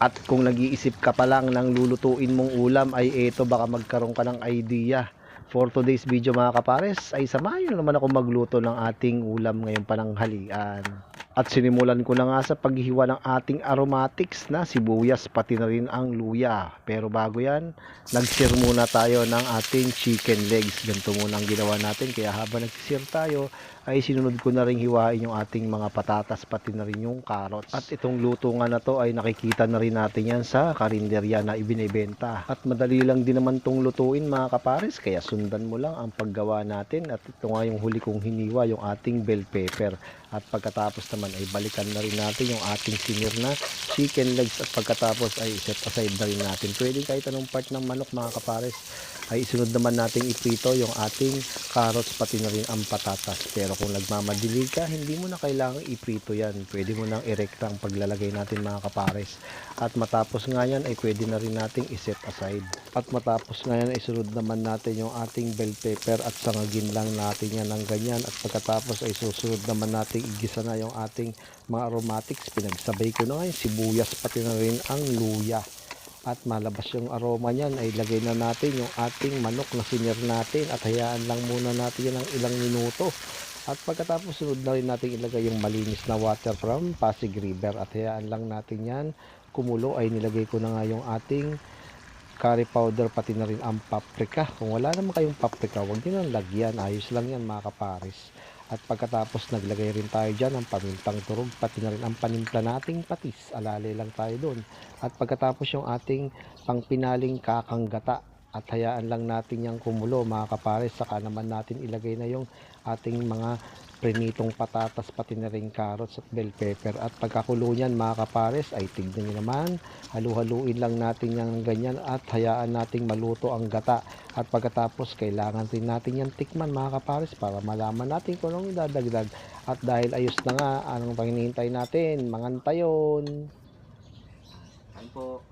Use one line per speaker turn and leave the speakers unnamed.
At kung nag-iisip ka pa lang ng lulutuin mong ulam ay eto, baka magkaroon ka ng idea. For today's video mga kapares ay samahan nyo naman ako magluto ng ating ulam ngayong pananghalian. At sinimulan ko na nga sa paghihiwa ng ating aromatics na sibuyas pati na rin ang luya. Pero bago yan, nag-sear muna tayo ng ating chicken legs. Ganito muna ang ginawa natin, kaya habang nag-sear tayo ay sinunod ko na rin hiwain yung ating mga patatas pati na rin yung carrots. At itong luto nga na to ay nakikita na rin natin yan sa karinderya na ibinebenta. At madali lang din naman tong lutuin mga kapares, kaya sundan mo lang ang paggawa natin. At ito nga yung huli kong hiniwa, yung ating bell pepper. At pagkatapos naman ay balikan na rin natin yung ating sinir na chicken legs, at pagkatapos ay set aside na rin natin. Pwede kahit anong part ng manok mga kapares. Ay isunod naman nating iprito yung ating carrots pati na rin ang patatas. Pero kung nagmamadili ka, hindi mo na kailangang iprito yan. Pwede mo nang irekta ang paglalagay natin mga kapares. At matapos nga yan ay pwede na rin nating iset aside. At matapos nga yan, isunod naman natin yung ating bell pepper at sangagin lang natin yan ng ganyan. At pagkatapos ay susunod naman nating igisa na yung ating mga aromatics. Pinagsabay ko na ngayon sibuyas pati na rin ang luya. At malabas yung aroma niyan ay lagay na natin yung ating manok na sinir natin at hayaan lang muna natin yan ng ilang minuto. At pagkatapos sunod na rin natin ilagay yung malinis na water from Pasig River at hayaan lang natin yan kumulo. Ay nilagay ko na nga yung ating curry powder pati na rin ang paprika. Kung wala naman kayong paprika, huwag nyo nang lagyan, ayos lang yan mga kapares. At pagkatapos naglagay rin tayo dyan ng pamintang turog pati na rin ang panimpla nating patis, alali lang tayo doon. At pagkatapos yung ating pangpinaling kakanggata at hayaan lang natin yung kumulo mga kapares, saka naman natin ilagay na yung ating mga prinitong patatas pati na rin carrots at bell pepper. At pagkakulo niyan mga kapares ay tignan nyo naman, halu-haluin lang natin yung ganyan at hayaan nating maluto ang gata. At pagkatapos kailangan rin natin yan tikman mga kapares para malaman natin kung anong idadagdag. At dahil ayos na nga, anong pang hinihintay natin? Mangantayon.
Ano po?